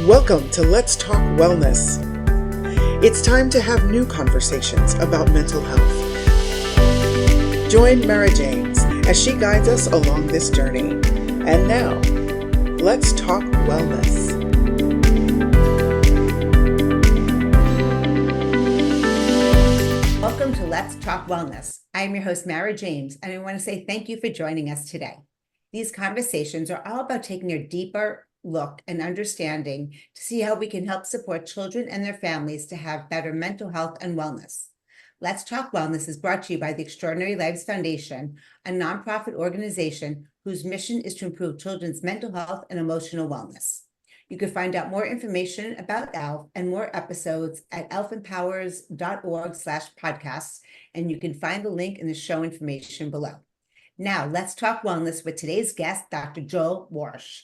Welcome to Let's Talk Wellness. It's time to have new conversations about mental health. Join Mara James as she guides us along this journey. And now, let's talk wellness. Welcome to Let's Talk Wellness. I am your host, Mara James, and I want to say thank you for joining us today. These conversations are all about taking a deeper look and understanding to see how we can help support children and their families to have better mental health and wellness. Let's Talk Wellness is brought to you by the Extraordinary Lives Foundation, a nonprofit organization whose mission is to improve children's mental health and emotional wellness. You can find out more information about ELF and more episodes at elfempowers.org/podcasts, and you can find the link in the show information below. Now, let's talk wellness with today's guest, Dr. Joel Warsh.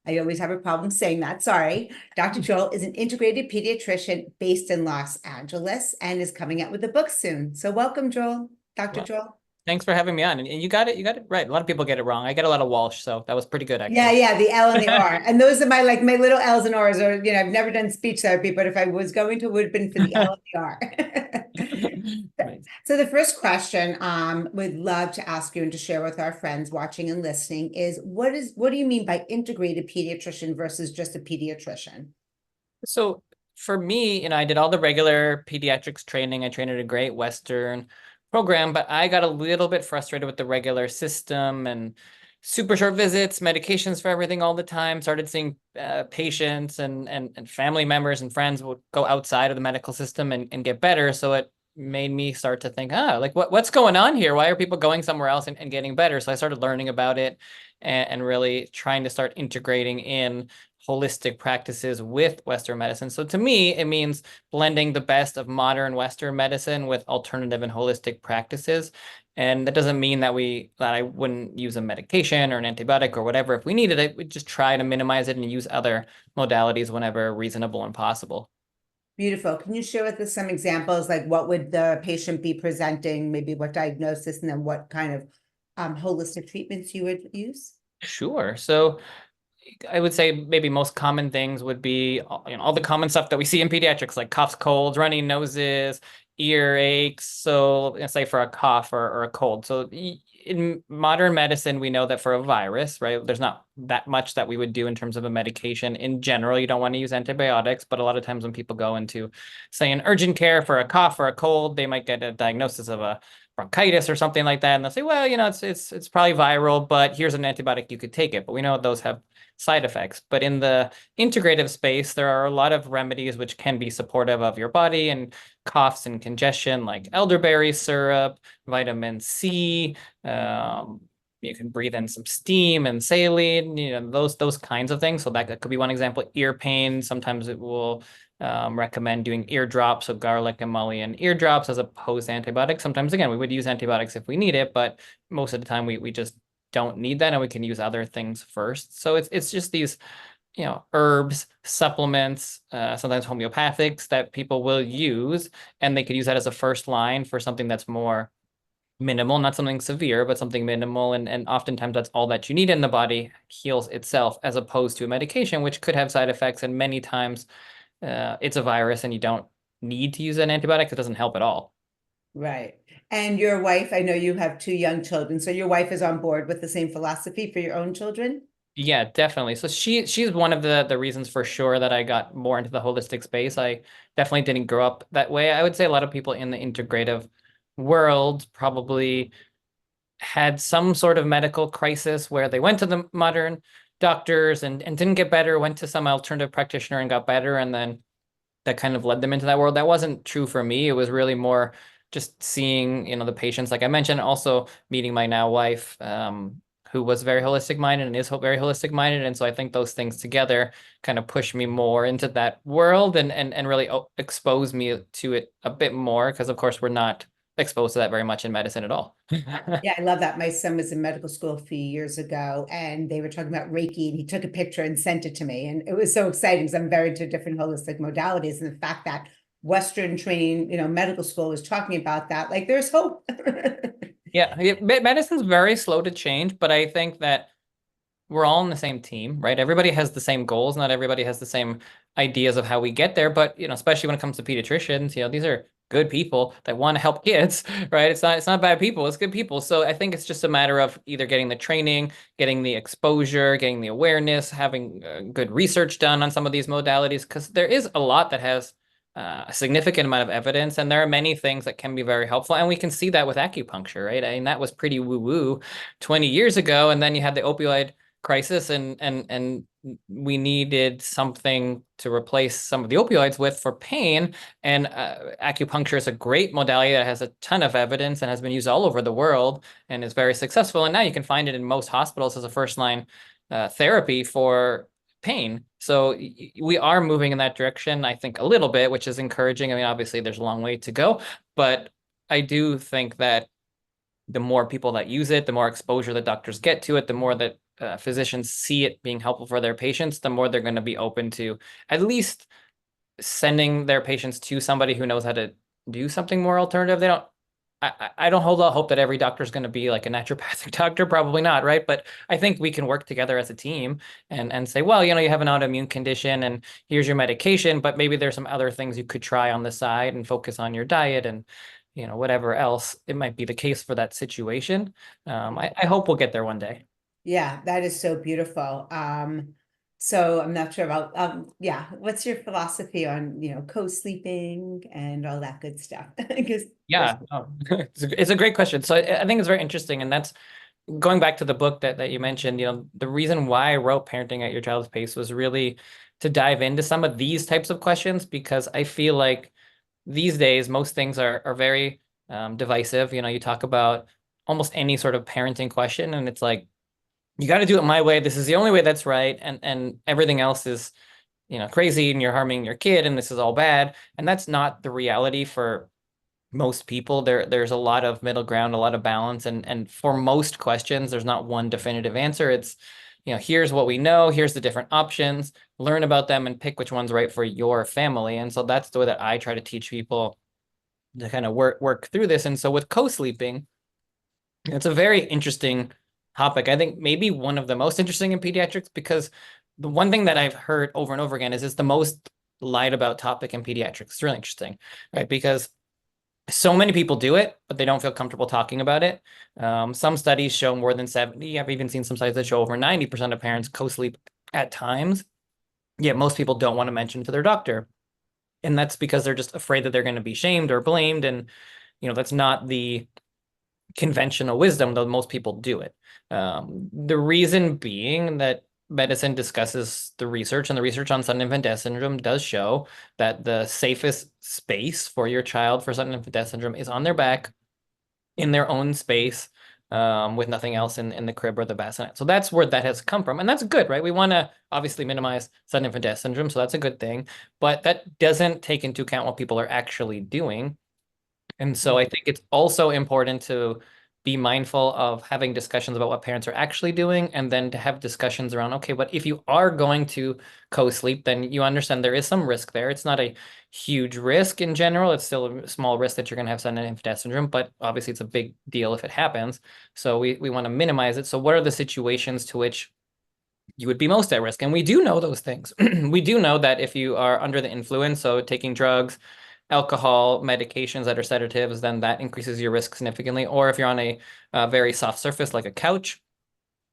I always have a problem saying that, sorry. Dr. Joel is an integrated pediatrician based in Los Angeles and is coming out with a book soon. So welcome, Joel. Dr. Joel. Thanks for having me on. And you got it right. A lot of people get it wrong. I get a lot of Walsh, so that was pretty good, actually. Yeah, the L and the R. And those are my little L's and R's, or, I've never done speech therapy, but if I was going to, it would have been for the L and the R. Right. So the first question we'd love to ask you and to share with our friends watching and listening is, what do you mean by integrated pediatrician versus just a pediatrician? So for me, I did all the regular pediatrics training. I trained at a great Western program, but I got a little bit frustrated with the regular system and super short visits, medications for everything all the time. Started seeing patients and family members and friends would go outside of the medical system and get better. So it made me start to think, what's going on here? Why are people going somewhere else and getting better? So I started learning about it and really trying to start integrating in holistic practices with Western medicine. So to me, it means blending the best of modern Western medicine with alternative and holistic practices. And that doesn't mean that I wouldn't use a medication or an antibiotic or whatever if we needed it. We just try to minimize it and use other modalities whenever reasonable and possible. Beautiful. Can you share with us some examples, like what would the patient be presenting, maybe what diagnosis, and then what kind of holistic treatments you would use? Sure. So I would say maybe most common things would be all the common stuff that we see in pediatrics, like coughs, colds, runny noses, ear aches. So let's say for a cough or a cold. So in modern medicine, we know that for a virus, right, there's not that much that we would do in terms of a medication. In general, you don't want to use antibiotics, but a lot of times when people go into, say, an urgent care for a cough or a cold, they might get a diagnosis of a bronchitis or something like that. And they'll say, well, it's probably viral, but here's an antibiotic, you could take it. But we know those have side effects. But in the integrative space, there are a lot of remedies which can be supportive of your body and coughs and congestion, like elderberry syrup, vitamin C. You can breathe in some steam and saline, those kinds of things. So that could be one example. Ear pain, sometimes it will recommend doing ear drops, so garlic, emollient ear drops as opposed to antibiotics. Sometimes, again, we would use antibiotics if we need it, but most of the time we just don't need that, and we can use other things first. So it's just these, herbs, supplements, sometimes homeopathics that people will use, and they could use that as a first line for something that's more minimal, not something severe, but something minimal. And oftentimes that's all that you need, in the body heals itself, as opposed to a medication, which could have side effects. And many times it's a virus and you don't need to use an antibiotic. It doesn't help at all. Right. And your wife, I know you have 2 young children, so your wife is on board with the same philosophy for your own children? Yeah, definitely. So she's one of the reasons for sure that I got more into the holistic space. I definitely didn't grow up that way. I would say a lot of people in the integrative world probably had some sort of medical crisis where they went to the modern doctors and didn't get better, went to some alternative practitioner and got better, and then that kind of led them into that world. That wasn't true for me. It was really more just seeing, the patients, like I mentioned, also meeting my now wife, who was very holistic minded and is very holistic minded. And so I think those things together kind of push me more into that world and really expose me to it a bit more, because of course we're not exposed to that very much in medicine at all. Yeah, I love that. My son was in medical school a few years ago, and they were talking about Reiki, and he took a picture and sent it to me. And it was so exciting because I'm very into different holistic modalities. And the fact that Western training, medical school was talking about that, like, there's hope. Yeah, medicine's very slow to change, but I think that we're all in the same team, right? Everybody has the same goals. Not everybody has the same ideas of how we get there. But, especially when it comes to pediatricians, these are good people that want to help kids, right? It's not bad people, it's good people. So I think it's just a matter of either getting the training, getting the exposure, getting the awareness, having good research done on some of these modalities, because there is a lot that has a significant amount of evidence, and there are many things that can be very helpful. And we can see that with acupuncture, right? I mean, that was pretty woo-woo 20 years ago, and then you had the opioid crisis, and we needed something to replace some of the opioids with for pain. And acupuncture is a great modality that has a ton of evidence and has been used all over the world and is very successful. And now you can find it in most hospitals as a first line therapy for pain. So we are moving in that direction, I think, a little bit, which is encouraging. I mean, obviously there's a long way to go, but I do think that the more people that use it, the more exposure that doctors get to it, the more that physicians see it being helpful for their patients, the more they're going to be open to at least sending their patients to somebody who knows how to do something more alternative. I don't hold out hope that every doctor is going to be like a naturopathic doctor, probably not, right? But I think we can work together as a team and say, well, you have an autoimmune condition and here's your medication, but maybe there's some other things you could try on the side and focus on your diet and whatever else it might be the case for that situation. I hope we'll get there one day. Yeah, that is so beautiful. So I'm not sure about, yeah, what's your philosophy on, co-sleeping and all that good stuff? Because Yeah, it's a great question. So I think it's very interesting. And that's going back to the book that you mentioned, the reason why I wrote Parenting at Your Child's Pace was really to dive into some of these types of questions, because I feel like these days, most things are very divisive. You talk about almost any sort of parenting question, and it's like, you got to do it my way. This is the only way that's right. And everything else is, crazy, and you're harming your kid, and this is all bad. And that's not the reality for most people. There's a lot of middle ground, a lot of balance. And for most questions, there's not one definitive answer. It's, here's what we know, here's the different options, learn about them and pick which one's right for your family. And so that's the way that I try to teach people to kind of work through this. And so with co-sleeping, it's a very interesting topic. I think maybe one of the most interesting in pediatrics, because the one thing that I've heard over and over again is it's the most lied about topic in pediatrics. It's really interesting, right? Because so many people do it, but they don't feel comfortable talking about it. Some studies show more than 70. I've even seen some studies that show over 90% of parents co-sleep at times. Yet most people don't want to mention to their doctor. And that's because they're just afraid that they're going to be shamed or blamed. And, that's not the conventional wisdom, though most people do it. The reason being that medicine discusses the research, and the research on sudden infant death syndrome does show that the safest space for your child for sudden infant death syndrome is on their back in their own space, with nothing else in the crib or the bassinet. So that's where that has come from. And that's good, right? We want to obviously minimize sudden infant death syndrome. So that's a good thing, but that doesn't take into account what people are actually doing. And so I think it's also important to be mindful of having discussions about what parents are actually doing, and then to have discussions around, okay, but if you are going to co-sleep, then you understand there is some risk there. It's not a huge risk in general. It's still a small risk that you're going to have sudden infant death syndrome, but obviously it's a big deal if it happens. So we want to minimize it. So what are the situations to which you would be most at risk? And we do know those things. We do know that if you are under the influence, so taking drugs, alcohol, medications that are sedatives, then that increases your risk significantly. Or if you're on a very soft surface like a couch,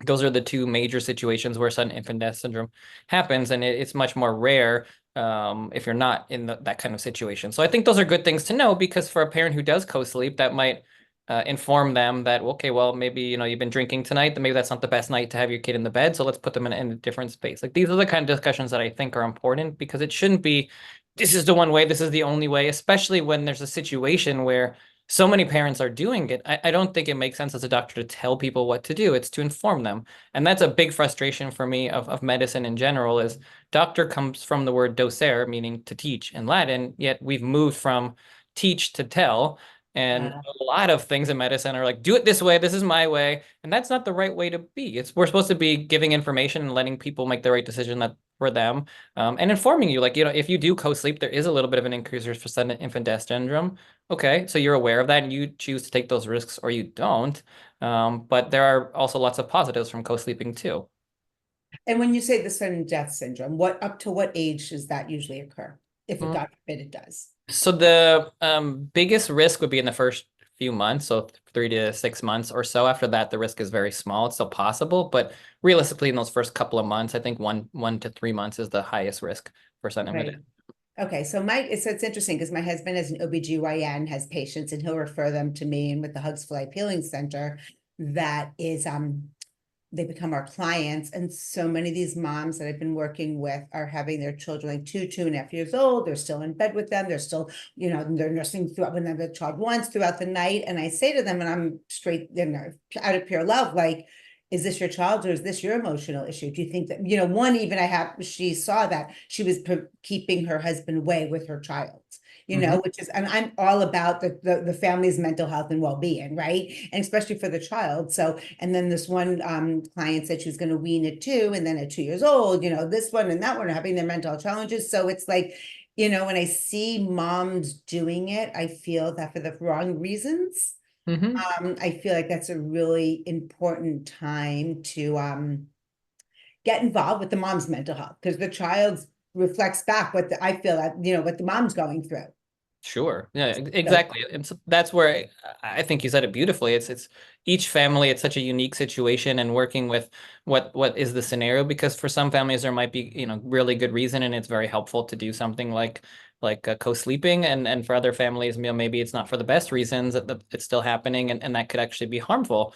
those are the two major situations where sudden infant death syndrome happens. And it's much more rare if you're not in that kind of situation. So I think those are good things to know, because for a parent who does co-sleep, that might inform them that, okay, well, maybe, you've been drinking tonight, then maybe that's not the best night to have your kid in the bed. So let's put them in a different space. Like, these are the kind of discussions that I think are important, because it shouldn't be, this is the one way, this is the only way, especially when there's a situation where so many parents are doing it. I don't think it makes sense as a doctor to tell people what to do. It's to inform them. And that's a big frustration for me of medicine in general, is doctor comes from the word docere, meaning to teach in Latin, yet we've moved from teach to tell. And a lot of things in medicine are like, do it this way, this is my way. And that's not the right way to be. We're supposed to be giving information and letting people make the right decision that for them, and informing you, like, if you do co-sleep, there is a little bit of an increased risk for sudden infant death syndrome. Okay, so you're aware of that and you choose to take those risks, or you don't. But there are also lots of positives from co-sleeping too. And when you say the sudden death syndrome, up to what age does that usually occur? If it, God forbid, it does. So the biggest risk would be in the first few months, so 3 to 6 months or so. After that, the risk is very small. It's still possible, but realistically, in those first couple of months, I think 1 to 3 months is the highest risk for sudden Right. death. Okay, so it's interesting because my husband has an OBGYN, has patients, and he'll refer them to me and with the Hugs for Life Healing Center. That is they become our clients. And so many of these moms that I've been working with are having their children like 2.5 years old. They're still in bed with them. They're still, they're nursing throughout when the child wants throughout the night. And I say to them, and I'm straight, out of pure love, like, is this your child or is this your emotional issue? Do you think that, one, even she saw that she was keeping her husband away with her child, which is, and I'm all about the family's mental health and well-being, right? And especially for the child. So, and then this one client said she was going to wean at 2, and then at 2 years old, this one and that one are having their mental health challenges. So it's like, when I see moms doing it, I feel that for the wrong reasons. I feel like that's a really important time to get involved with the mom's mental health, because the child reflects back I feel that, what the mom's going through. Sure. Yeah, exactly. And so that's where I think you said it beautifully. It's each family, it's such a unique situation, and working with what is the scenario, because for some families there might be, really good reason and it's very helpful to do something like co-sleeping, and for other families, maybe it's not for the best reasons that it's still happening, and that could actually be harmful,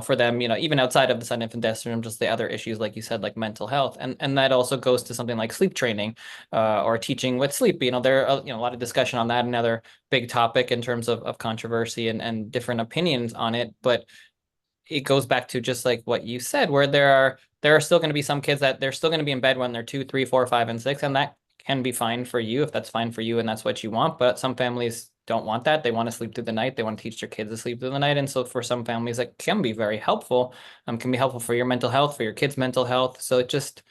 for them, even outside of the sudden infant death syndrome, just the other issues, like you said, like mental health. And that also goes to something like sleep training, or teaching with sleep. There are, a lot of discussion on that, another big topic in terms of controversy and different opinions on it. But it goes back to just like what you said, where there are still going to be some kids that they're still going to be in bed when they're 2, 3, 4, 5, and 6, and that can be fine for you if that's fine for you and that's what you want. But some families don't want that. They want to sleep through the night. They want to teach their kids to sleep through the night. And so for some families, that can be very helpful. Can be helpful for your mental health, for your kids' mental health. So it just,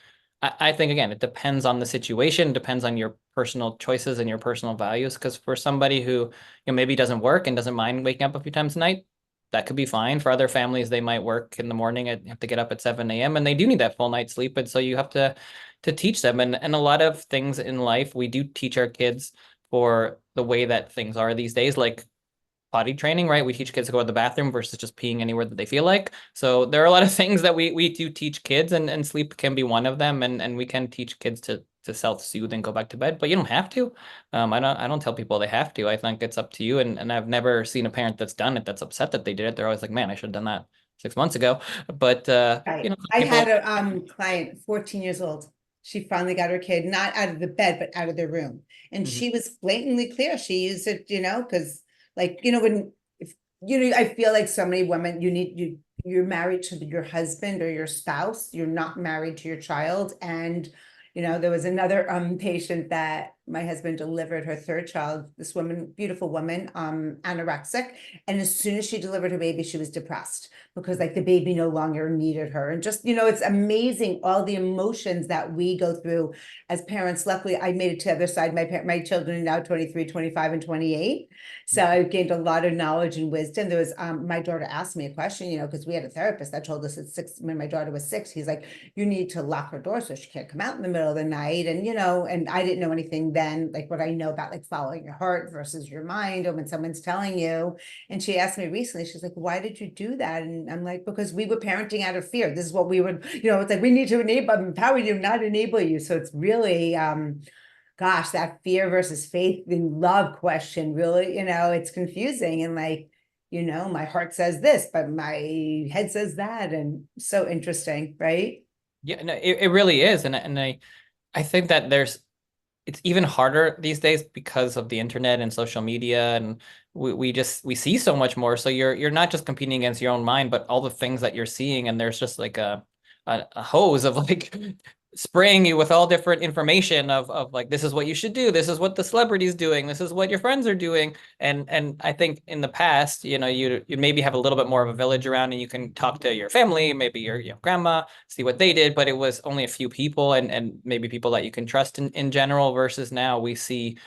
I think, again, it depends on the situation, depends on your personal choices and your personal values. Because for somebody who, maybe doesn't work and doesn't mind waking up a few times a night, that could be fine. For other families, they might work in the morning and have to get up at 7 a.m. and they do need that full night's sleep. And so you have to teach them. And a lot of things in life, we do teach our kids for the way that things are these days, like potty training, right? We teach kids to go to the bathroom versus just peeing anywhere that they feel like. So there are a lot of things that we do teach kids, and sleep can be one of them. And we can teach kids to self-soothe and go back to bed, but you don't have to. I don't tell people they have to. I think it's up to you. And I've never seen a parent that's done it that's upset that they did it. They're always like, man, I should have done that 6 months ago. But Right. I people. had a client, 14 years old. She finally got her kid not out of the bed, but out of the room. And she was blatantly clear. She used it, because when, I feel like so many women, you're married to your husband or your spouse. You're not married to your child. And, there was another patient that my husband delivered her third child, this woman, beautiful woman, anorexic. And as soon as she delivered her baby, she was depressed because like the baby no longer needed her. And just, it's amazing all the emotions that we go through as parents. Luckily, I made it to the other side. My children are now 23, 25, and 28. So I've gained a lot of knowledge and wisdom. There was, my daughter asked me a question, because we had a therapist that told us at 6, when my daughter was 6, he's like, you need to lock her door so she can't come out in the middle of the night. And, and I didn't know anything then, like what I know about like following your heart versus your mind, or when someone's telling you. And she asked me recently, she's like, why did you do that? And I'm like, because we were parenting out of fear. This is what we would, it's like, we need to empower you, not enable you. So it's really, gosh, that fear versus faith and love question, really, it's confusing. And like, my heart says this, but my head says that. And so interesting, right? Yeah, no, it really is. And I think that it's even harder these days because of the internet and social media, and we see so much more. So you're not just competing against your own mind, but all the things that you're seeing, and there's just like a hose of like spraying you with all different information of like, this is what you should do, this is what the celebrity's doing, this is what your friends are doing. And I think in the past, you maybe have a little bit more of a village around, and you can talk to your family, maybe your grandma, see what they did, but it was only a few people, and maybe people that you can trust in general. Versus now we see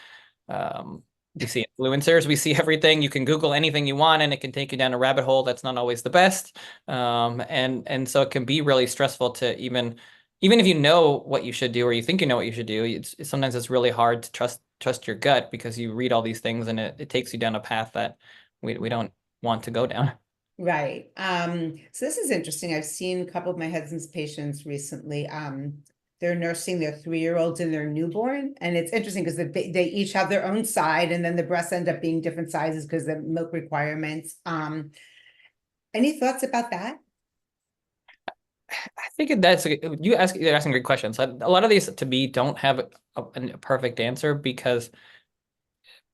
influencers, we see everything. You can Google anything you want and it can take you down a rabbit hole that's not always the best. And so it can be really stressful to even even if you know what you should do or you think you know what you should do, sometimes it's really hard to trust your gut because you read all these things and it takes you down a path that we don't want to go down. Right. So this is interesting. I've seen a couple of my husband's patients recently. They're nursing their 3-year-olds and their newborn. And it's interesting because they each have their own side, and then the breasts end up being different sizes because of milk requirements. Any thoughts about that? I think you're asking great questions. A lot of these to me don't have a perfect answer because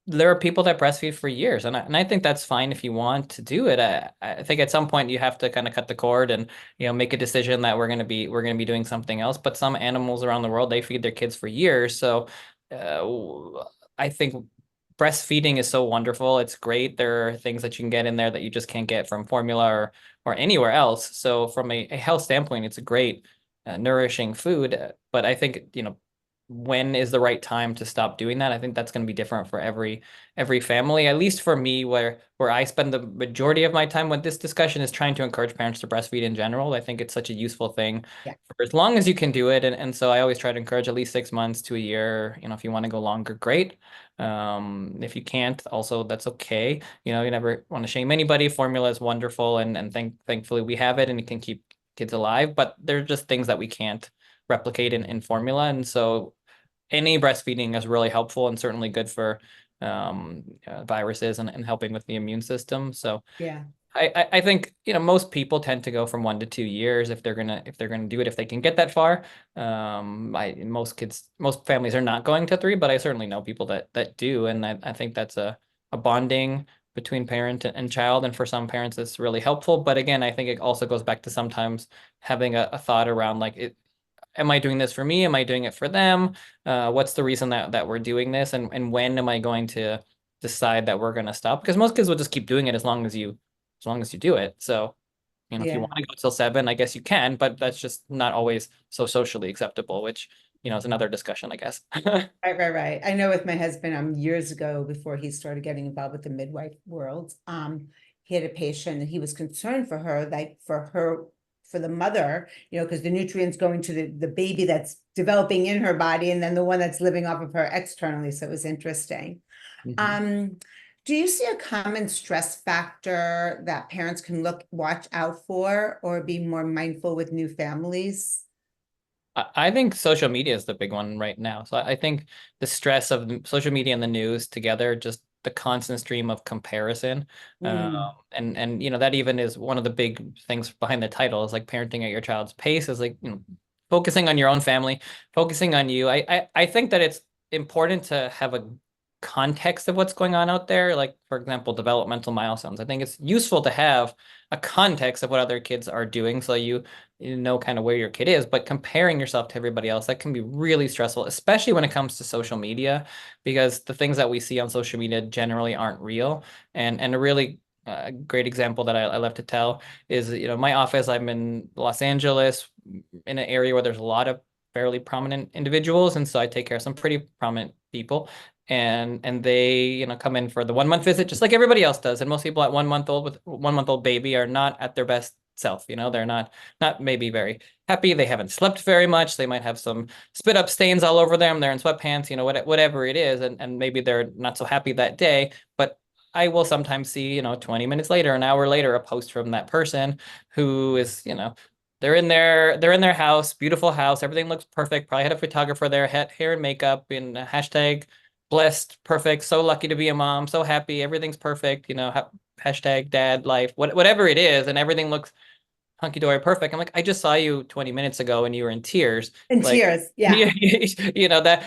there are people that breastfeed for years, and I think that's fine if you want to do it. I think at some point you have to kind of cut the cord and make a decision that we're gonna be doing something else. But some animals around the world, they feed their kids for years, so I think breastfeeding is so wonderful. It's great. There are things that you can get in there that you just can't get from formula or anywhere else. So from a health standpoint, it's a great nourishing food. But I think when is the right time to stop doing that? I think that's going to be different for every family. At least for me, where I spend the majority of my time with this discussion is trying to encourage parents to breastfeed in general. I think it's such a useful thing Yeah. for as long as you can do it. And so I always try to encourage at least 6 months to a year. If you want to go longer, great. If you can't, also that's okay. You never want to shame anybody. Formula is wonderful, and thankfully we have it and it can keep kids alive, but there's just things that we can't replicate in formula. And so any breastfeeding is really helpful and certainly good for viruses and helping with the immune system. So Yeah. I think most people tend to go from 1 to 2 years if they're gonna do it, if they can get that far. Most families are not going to 3, but I certainly know people that do, and I think that's a bonding between parent and child, and for some parents it's really helpful. But again, I think it also goes back to sometimes having a thought around like, am I doing this for me? Am I doing it for them? What's the reason that we're doing this? And when am I going to decide that we're going to stop? Because most kids will just keep doing it as long as you do it. So, if you Yeah. want to go till 7, I guess you can, but that's just not always so socially acceptable, which, is another discussion, I guess. Right. I know with my husband, years ago, before he started getting involved with the midwife world, he had a patient and he was concerned for her, like for the mother, because the nutrients going to the baby that's developing in her body, and then the one that's living off of her externally. So it was interesting. Mhm. Do you see a common stress factor that parents can watch out for or be more mindful with new families? I think social media is the big one right now. So I think the stress of social media and the news together, just the constant stream of comparison, and that even is one of the big things behind the title is like parenting at your child's pace is like focusing on your own family, focusing on you. I think that it's important to have a context of what's going on out there, like for example developmental milestones. I think it's useful to have a context of what other kids are doing so you know kind of where your kid is, but comparing yourself to everybody else, that can be really stressful, especially when it comes to social media, because the things that we see on social media generally aren't real. And a really great example that I love to tell is my office, I'm in Los Angeles in an area where there's a lot of fairly prominent individuals, and so I take care of some pretty prominent people, and they come in for the 1 month visit just like everybody else does. And most people at 1 month old with 1 month old baby are not at their best self. They're not maybe very happy. They haven't slept very much. They might have some spit up stains all over them. They're in sweatpants, whatever it is, and maybe they're not so happy that day. But I will sometimes see 20 minutes later, an hour later, a post from that person who is they're in their house, beautiful house, everything looks perfect, probably had a photographer there, hair and makeup, in hashtag blessed, perfect, so lucky to be a mom, so happy, everything's perfect, hashtag dad life, whatever it is, and everything looks hunky-dory perfect. I'm like, I just saw you 20 minutes ago and you were in tears. In Like, tears, yeah.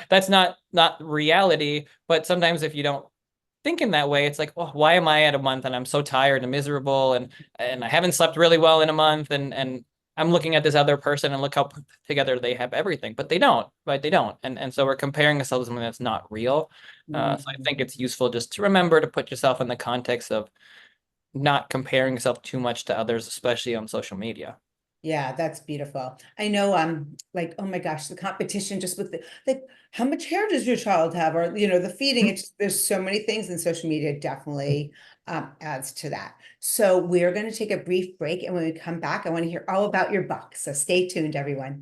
that's not reality. But sometimes if you don't think in that way, it's like, well, why am I at a month and I'm so tired and miserable, and I haven't slept really well in a month, and I'm looking at this other person and look how put together they have everything, but they don't, right? They don't. And so we're comparing ourselves to something that's not real. So I think it's useful just to remember to put yourself in the context of not comparing yourself too much to others, especially on social media. Yeah, that's beautiful. I know, like, oh my gosh, the competition just with like, how much hair does your child have? Or, the feeding, there's so many things, and social media definitely adds to that. So we're going to take a brief break. And when we come back, I want to hear all about your book. So stay tuned, everyone.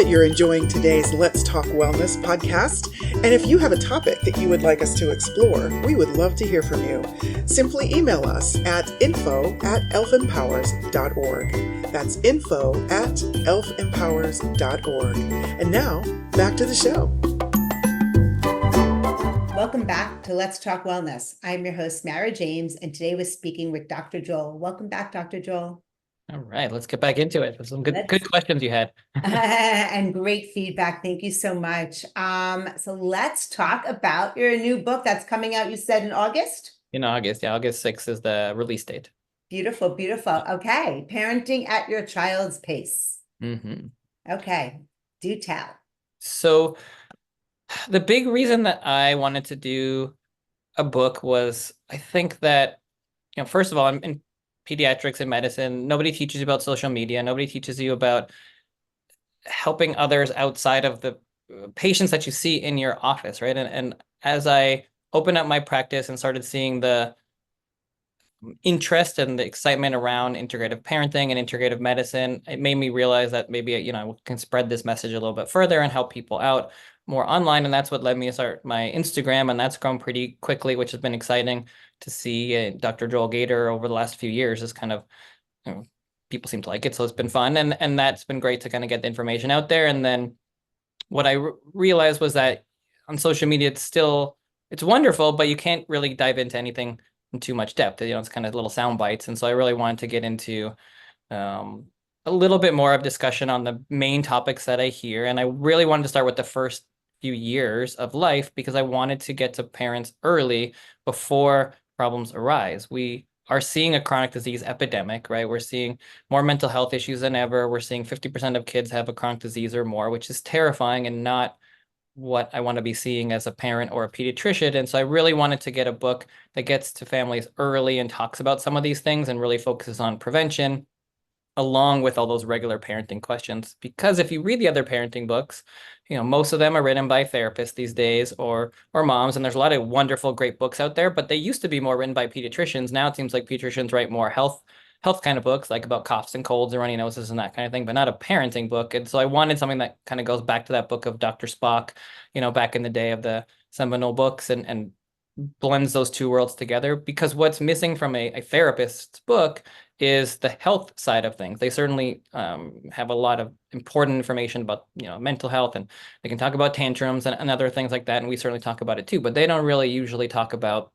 that you're enjoying today's Let's Talk Wellness podcast. And if you have a topic that you would like us to explore, we would love to hear from you. Simply email us at info@elfempowers.org. That's info@elfempowers.org. And now, back to the show. Welcome back to Let's Talk Wellness. I'm your host, Mara James, and today we're speaking with Dr. Joel. Welcome back, Dr. Joel. All right, let's get back into it. Some good questions you had. And great feedback. Thank you so much. So let's talk about your new book that's coming out, you said in August? In August, yeah, August 6th is the release date. Beautiful, beautiful. Okay, parenting at your child's pace. Okay, do tell. So the big reason that I wanted to do a book was, I think that, first of all, I'm in pediatrics and medicine. Nobody teaches you about social media. Nobody teaches you about helping others outside of the patients that you see in your office, right? And as I opened up my practice and started seeing the interest and the excitement around integrative parenting and integrative medicine, it made me realize that maybe, I can spread this message a little bit further and help people out more online. And that's what led me to start my Instagram. And that's grown pretty quickly, which has been exciting to see. Dr. Joel Gator over the last few years is kind of, people seem to like it. So it's been fun. And that's been great to kind of get the information out there. And then what I realized was that on social media, it's wonderful, but you can't really dive into anything in too much depth. It's kind of little sound bites. And so I really wanted to get into a little bit more of discussion on the main topics that I hear. And I really wanted to start with the first few years of life because I wanted to get to parents early before problems arise. We are seeing a chronic disease epidemic, right? We're seeing more mental health issues than ever. We're seeing 50% of kids have a chronic disease or more, which is terrifying and not what I want to be seeing as a parent or a pediatrician. And so I really wanted to get a book that gets to families early and talks about some of these things and really focuses on prevention, along with all those regular parenting questions. Because if you read the other parenting books, most of them are written by therapists these days or moms, and there's a lot of wonderful, great books out there, but they used to be more written by pediatricians. Now it seems like pediatricians write more health kind of books, like about coughs and colds and runny noses and that kind of thing, but not a parenting book. And so I wanted something that kind of goes back to that book of Dr. Spock, back in the day of the seminal books and blends those two worlds together, because what's missing from a therapist's book is the health side of things. They certainly have a lot of important information about mental health, and they can talk about tantrums and other things like that, and we certainly talk about it too, but they don't really usually talk about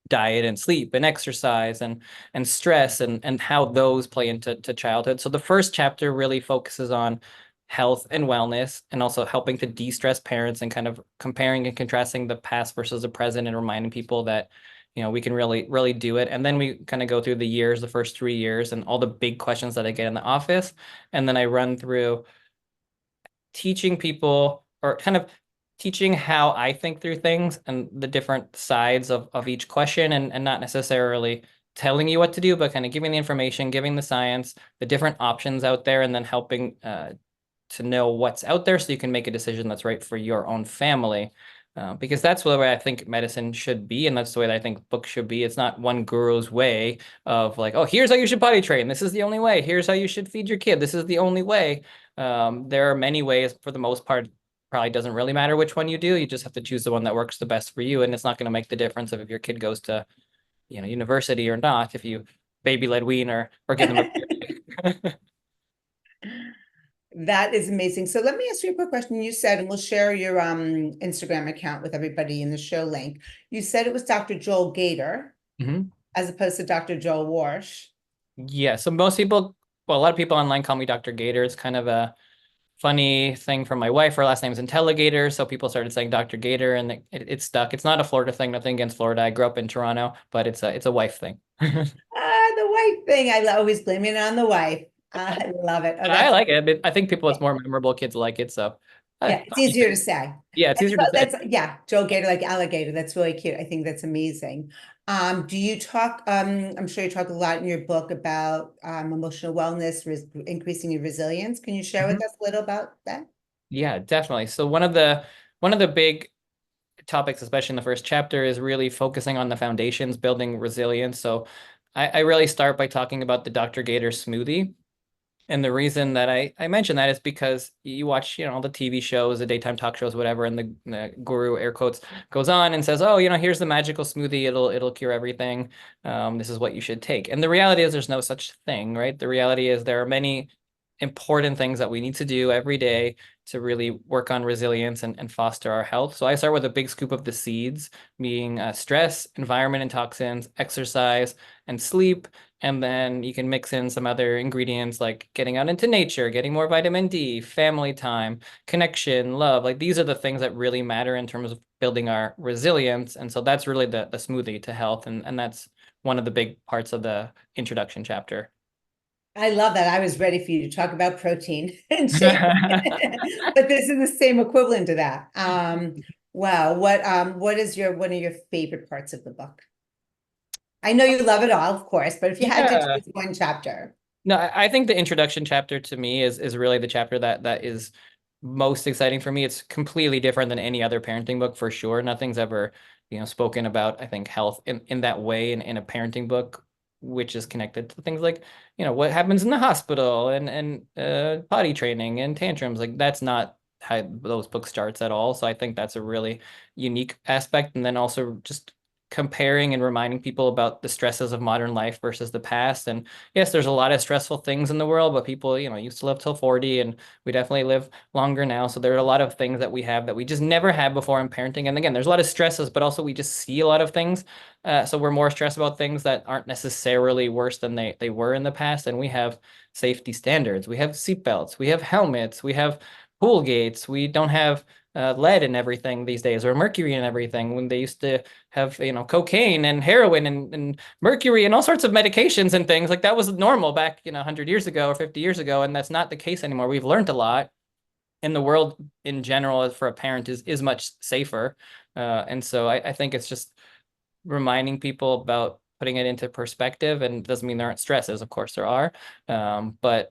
diet and sleep and exercise and stress and how those play into childhood. So the first chapter really focuses on health and wellness, and also helping to de-stress parents and kind of comparing and contrasting the past versus the present and reminding people that we can really do it. And then we kind of go through the first 3 years and all the big questions that I get in the office, and then I run through teaching people, or kind of teaching how I think through things and the different sides of each question, and not necessarily telling you what to do, but kind of giving the information, giving the science, the different options out there, and then helping to know what's out there so you can make a decision that's right for your own family. Because that's the way I think medicine should be, and that's the way that I think books should be. It's not one guru's way of like, oh, here's how you should potty train. This is the only way. Here's how you should feed your kid. This is the only way. There are many ways. For the most part, probably doesn't really matter which one you do. You just have to choose the one that works the best for you, and it's not going to make the difference if your kid goes to university or not, if you baby-led wean or give them a That is amazing. So let me ask you a quick question. You said, and we'll share your Instagram account with everybody in the show link. You said it was Dr. Joel Gator as opposed to Dr. Joel Warsh. Yeah. So most people, well, a lot of people online call me Dr. Gator. It's kind of a funny thing from my wife. Her last name is Intelligator, so people started saying Dr. Gator, and it stuck. It's not a Florida thing. Nothing against Florida. I grew up in Toronto, but it's a wife thing. The wife thing. I always blame it on the wife. I love it. Oh, I like it. I think it's more memorable. Kids like it, so yeah, it's easier to say. Yeah, it's easier to say. Yeah, Joel Gator, like alligator. That's really cute. I think that's amazing. Do you talk? I'm sure you talk a lot in your book about emotional wellness, increasing your resilience. Can you share with us a little about that? Yeah, definitely. So one of the big topics, especially in the first chapter, is really focusing on the foundations, building resilience. So I really start by talking about the Dr. Gator smoothie. And the reason that I mention that is because you watch, all the TV shows, the daytime talk shows, whatever, and the guru, air quotes, goes on and says, oh, here's the magical smoothie. It'll cure everything. This is what you should take. And the reality is there's no such thing, right? The reality is there are many important things that we need to do every day to really work on resilience and foster our health. So I start with a big scoop of the seeds, being stress, environment and toxins, exercise, and sleep. And then you can mix in some other ingredients like getting out into nature, getting more vitamin D, family time, connection, love. Like these are the things that really matter in terms of building our resilience. And so that's really the smoothie to health. And that's one of the big parts of the introduction chapter. I love that. I was ready for you to talk about protein and shake, but this is the same equivalent to that. Wow. What is one of your favorite parts of the book? I know you love it all, of course, but if you had to Yeah. choose one chapter. No, I think the introduction chapter to me is really the chapter that is most exciting for me. It's completely different than any other parenting book for sure. Nothing's ever, spoken about, I think, health in that way in a parenting book, which is connected to things like, what happens in the hospital and potty training and tantrums. Like that's not how those books starts at all. So I think that's a really unique aspect. And then also just comparing and reminding people about the stresses of modern life versus the past. And yes, there's a lot of stressful things in the world, but people, used to live till 40 and we definitely live longer now. So there are a lot of things that we have that we just never had before in parenting. And again, there's a lot of stresses, but also we just see a lot of things. So we're more stressed about things that aren't necessarily worse than they were in the past. And we have safety standards. We have seatbelts. We have helmets. We have pool gates. We don't have lead in everything these days, or mercury in everything, when they used to have, cocaine and heroin and mercury and all sorts of medications and things like that was normal back, 100 years ago or 50 years ago. And that's not the case anymore. We've learned a lot, and the world in general for a parent is much safer. And so I think it's just reminding people about putting it into perspective, and it doesn't mean there aren't stresses. Of course there are. But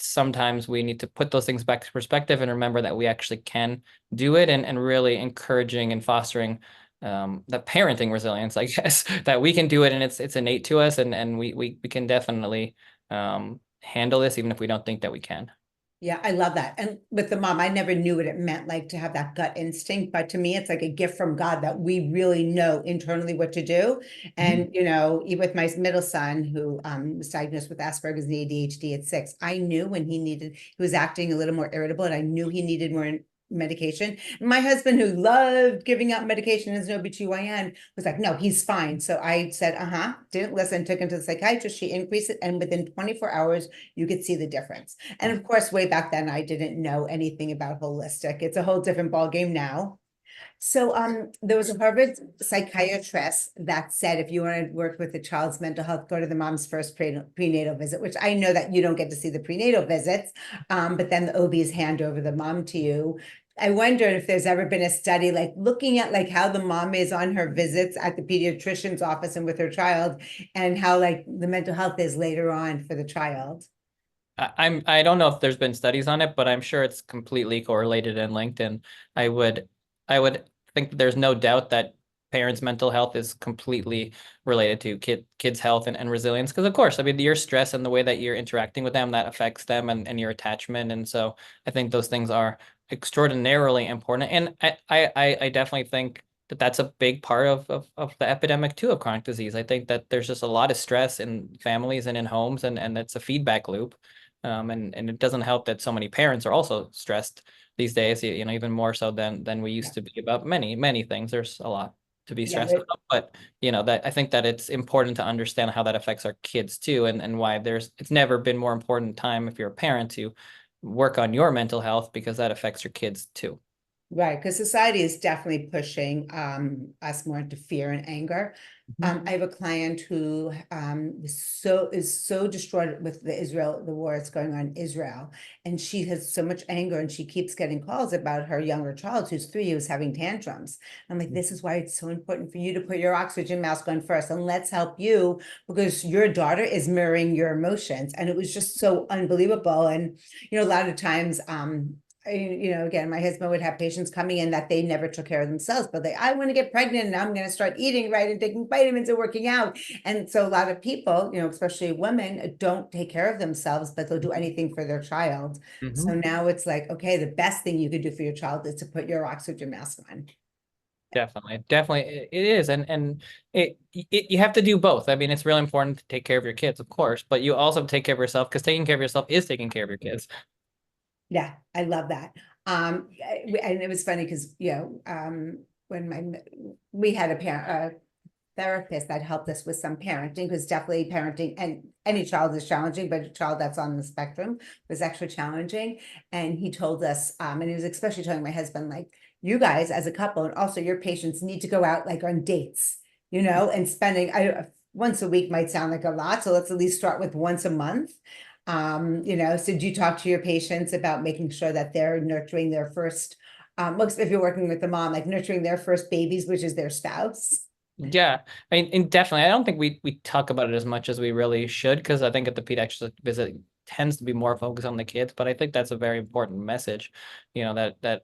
sometimes we need to put those things back to perspective and remember that we actually can do it, and really encouraging and fostering the parenting resilience, I guess, that we can do it, and it's innate to us, and we can definitely handle this even if we don't think that we can. Yeah, I love that. And with the mom, I never knew what it meant, like to have that gut instinct. But to me, it's like a gift from God that we really know internally what to do. And, even with my middle son, who was diagnosed with Asperger's and ADHD at 6, I knew when he was acting a little more irritable, and I knew he needed more medication. My husband, who loved giving out medication as an OBGYN, was like, no, he's fine. So I said, didn't listen, took him to the psychiatrist. She increased it. And within 24 hours, you could see the difference. And of course, way back then, I didn't know anything about holistic. It's a whole different ballgame now. So there was a Harvard psychiatrist that said, if you want to work with a child's mental health, go to the mom's first prenatal visit, which I know that you don't get to see the prenatal visits, but then the OBs hand over the mom to you. I wonder if there's ever been a study like looking at like how the mom is on her visits at the pediatrician's office and with her child, and how like the mental health is later on for the child. I don't know if there's been studies on it, but I'm sure it's completely correlated and linked. And I would think that there's no doubt that parents' mental health is completely related to kids' health and resilience. Because of course, I mean, your stress and the way that you're interacting with them, that affects them and your attachment. And so I think those things are extraordinarily important. And I definitely think that that's a big part of the epidemic too of chronic disease. I think that there's just a lot of stress in families and in homes, and it's a feedback loop. And it doesn't help that so many parents are also stressed these days, even more so than we used to be about many things. There's a lot to be stressed about, but that I think that it's important to understand how that affects our kids too, and why it's never been more important time if you're a parent to work on your mental health, because that affects your kids too. Right, because society is definitely pushing us more into fear and anger. I have a client who is so distraught with the war that's going on in Israel, and she has so much anger, and she keeps getting calls about her younger child who's 3, who's having tantrums. I'm like, this is why it's so important for you to put your oxygen mask on first, and let's help you, because your daughter is mirroring your emotions. And it was just so unbelievable. And a lot of times again, my husband would have patients coming in that they never took care of themselves, but I want to get pregnant and I'm going to start eating right and taking vitamins and working out. And so a lot of people, especially women, don't take care of themselves, but they'll do anything for their child. So now it's like, okay, the best thing you could do for your child is to put your oxygen mask on. Definitely it is. And you have to do both. I mean, it's really important to take care of your kids, of course, but you also take care of yourself, because taking care of yourself is taking care of your kids. Yeah, I love that. And it was funny because, when we had a therapist that helped us with some parenting, because definitely parenting, and any child is challenging, but a child that's on the spectrum was actually challenging. And he told us, and he was especially telling my husband, like, you guys as a couple and also your patients need to go out like on dates, and spending once a week might sound like a lot. So let's at least start with once a month. So do you talk to your patients about making sure that they're nurturing their first, if you're working with the mom, like nurturing their first babies, which is their spouse? Yeah, I mean, and definitely, I don't think we talk about it as much as we really should, because I think at the pediatric visit tends to be more focused on the kids, but I think that's a very important message, that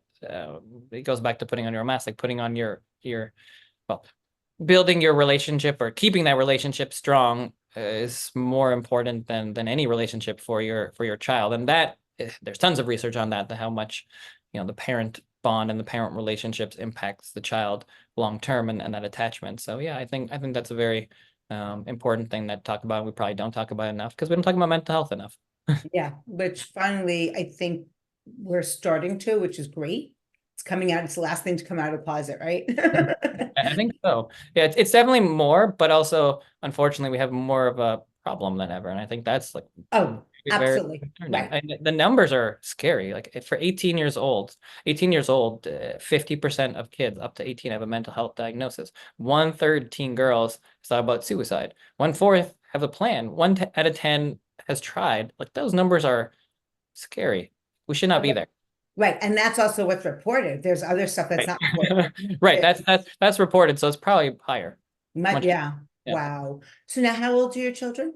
it goes back to putting on your mask, like putting on well, building your relationship or keeping that relationship strong is more important than any relationship for your child. And that there's tons of research on that, how much, the parent bond and the parent relationships impacts the child long term, and that attachment. So yeah, I think that's a very important thing that talk about. We probably don't talk about enough because we don't talk about mental health enough. Yeah, which finally I think we're starting to, which is great. It's coming out. It's the last thing to come out of the closet, right? I think so. Yeah, it's definitely more, but also unfortunately we have more of a problem than ever, and I think that's like Oh, very absolutely. concerning. Right. And the numbers are scary. Like for 18 years old, 50% of kids up to 18 have a mental health diagnosis. 1/3 teen girls thought about suicide. 1/4 have a plan. Out of 10 has tried. Like those numbers are scary. We should not be there. Right. And that's also what's reported. There's other stuff that's not reported. Right. That's reported. So it's probably higher. Yeah. Yeah. Wow. So now how old are your children?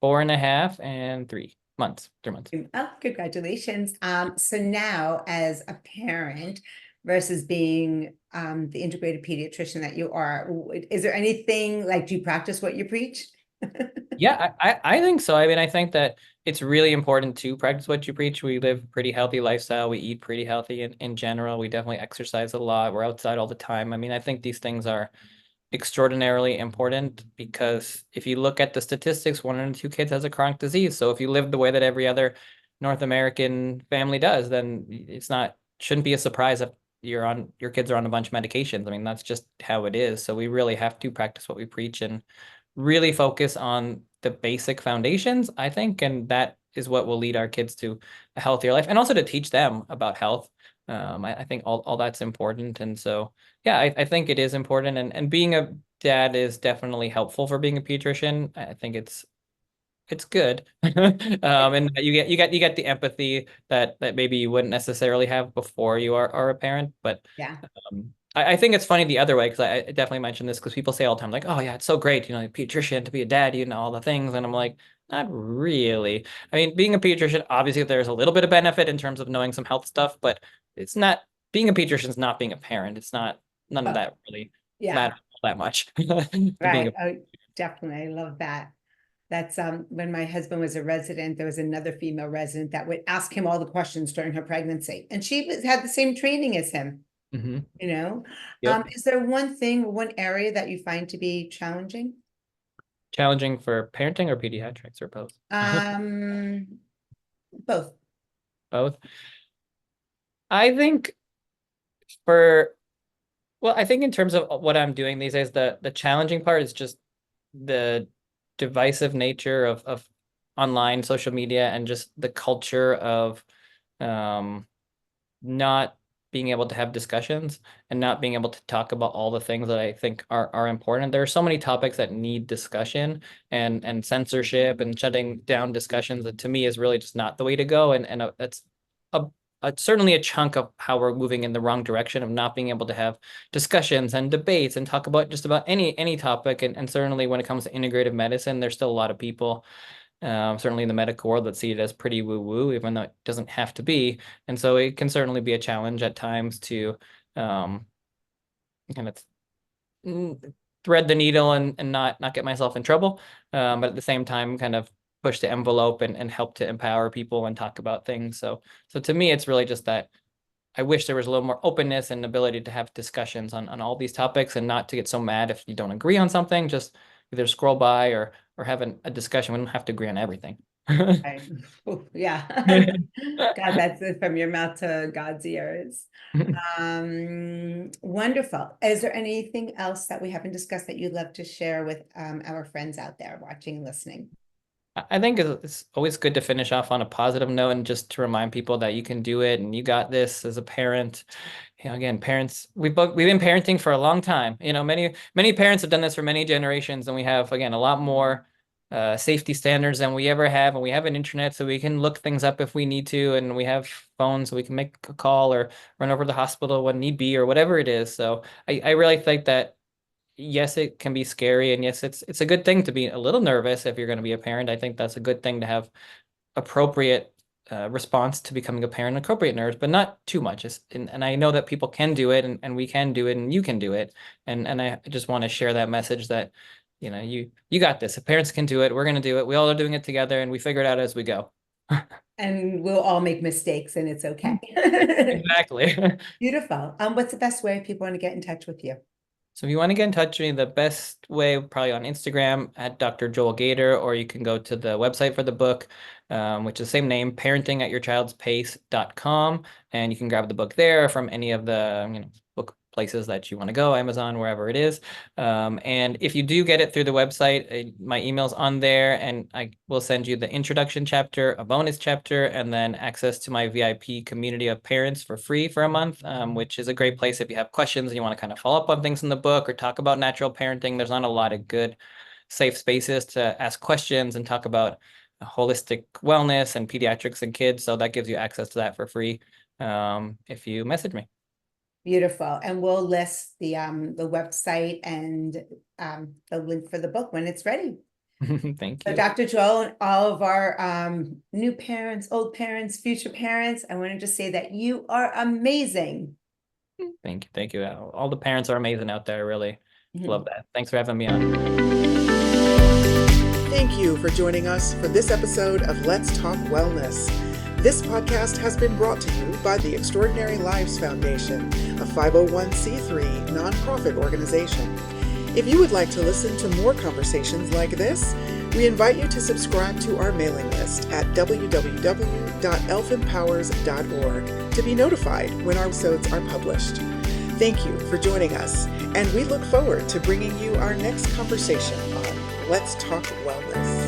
4.5 and 3 months. 3 months. Oh, congratulations. So now as a parent versus being the integrated pediatrician that you are, is there anything like, do you practice what you preach? Yeah, I think so. I mean, I think that it's really important to practice what you preach. We live a pretty healthy lifestyle. We eat pretty healthy in general. We definitely exercise a lot. We're outside all the time. I mean, I think these things are extraordinarily important, because if you look at the statistics, 1 in 2 kids has a chronic disease. So if you live the way that every other North American family does, then shouldn't be a surprise if your kids are on a bunch of medications. I mean, that's just how it is. So we really have to practice what we preach and really focus on the basic foundations, I think, and that is what will lead our kids to a healthier life, and also to teach them about health. I think all that's important. And so, yeah, I think it is important. And being a dad is definitely helpful for being a pediatrician. I think it's good. And you get the empathy that maybe you wouldn't necessarily have before you are a parent. But Yeah. I think it's funny the other way, because I definitely mentioned this because people say all the time, like, oh yeah, it's so great, a pediatrician, to be a dad, all the things. And I'm like, not really. I mean, being a pediatrician, obviously there's a little bit of benefit in terms of knowing some health stuff, but it's not, being a pediatrician is not being a parent. It's not, none of that really matters that much. Right. Oh, definitely. I love that. That's when my husband was a resident, there was another female resident that would ask him all the questions during her pregnancy. And she had the same training as him. Yep. Is there one area that you find to be challenging? Challenging for parenting or pediatrics, or both? Both. Both. I think I think in terms of what I'm doing these days, the challenging part is just the divisive nature of online social media, and just the culture of not being able to have discussions and not being able to talk about all the things that I think are important. There are so many topics that need discussion, and censorship and shutting down discussions, that to me is really just not the way to go. And that's certainly a chunk of how we're moving in the wrong direction, of not being able to have discussions and debates and talk about just about any topic. And certainly when it comes to integrative medicine, there's still a lot of people certainly in the medical world that see it as pretty woo-woo, even though it doesn't have to be. And so it can certainly be a challenge at times to kind of thread the needle and not get myself in trouble. But at the same time, kind of push the envelope and help to empower people and talk about things. So to me, it's really just that I wish there was a little more openness and ability to have discussions on all these topics and not to get so mad if you don't agree on something, just either scroll by or have a discussion. We don't have to agree on everything. Right. Yeah. God, that's it, from your mouth to God's ears. Wonderful. Is there anything else that we haven't discussed that you'd love to share with our friends out there watching and listening? I think it's always good to finish off on a positive note and just to remind people that you can do it and you got this as a parent. Again, parents, we've been parenting for a long time. Many parents have done this for many generations, and we have, again, a lot more safety standards than we ever have, and we have an internet so we can look things up if we need to, and we have phones so we can make a call or run over to the hospital when need be or whatever it is. So I really think that yes, it can be scary, and yes, it's a good thing to be a little nervous if you're going to be a parent. I think that's a good thing to have appropriate response to becoming a parent, appropriate nerves, but not too much. And I know that people can do it, and we can do it, and you can do it. And I just want to share that message that, you got this. If parents can do it, we're going to do it. We all are doing it together, and we figure it out as we go. And we'll all make mistakes, and it's okay. Exactly. Beautiful. What's the best way people want to get in touch with you? So if you want to get in touch with me, the best way probably on Instagram at Dr. Joel Gator, or you can go to the website for the book, which is the same name, parenting@yourchildspace.com. And you can grab the book there from any of the book places that you want to go, Amazon, wherever it is. And if you do get it through the website, my email's on there, and I will send you the introduction chapter, a bonus chapter, and then access to my VIP community of parents for free for a month, which is a great place if you have questions and you want to kind of follow up on things in the book or talk about natural parenting. There's not a lot of good, safe spaces to ask questions and talk about holistic wellness and pediatrics and kids. So that gives you access to that for free if you message me. Beautiful. And we'll list the website and the link for the book when it's ready. Thank So you. Dr. Joel, and all of our new parents, old parents, future parents, I want to just say that you are amazing. Thank you. Thank you. All the parents are amazing out there. Really love that. Thanks for having me on. Thank you for joining us for this episode of Let's Talk Wellness. This podcast has been brought to you by the Extraordinary Lives Foundation, a 501c3 nonprofit organization. If you would like to listen to more conversations like this, we invite you to subscribe to our mailing list at www.elfempowers.org to be notified when our episodes are published. Thank you for joining us, and we look forward to bringing you our next conversation on Let's Talk Wellness.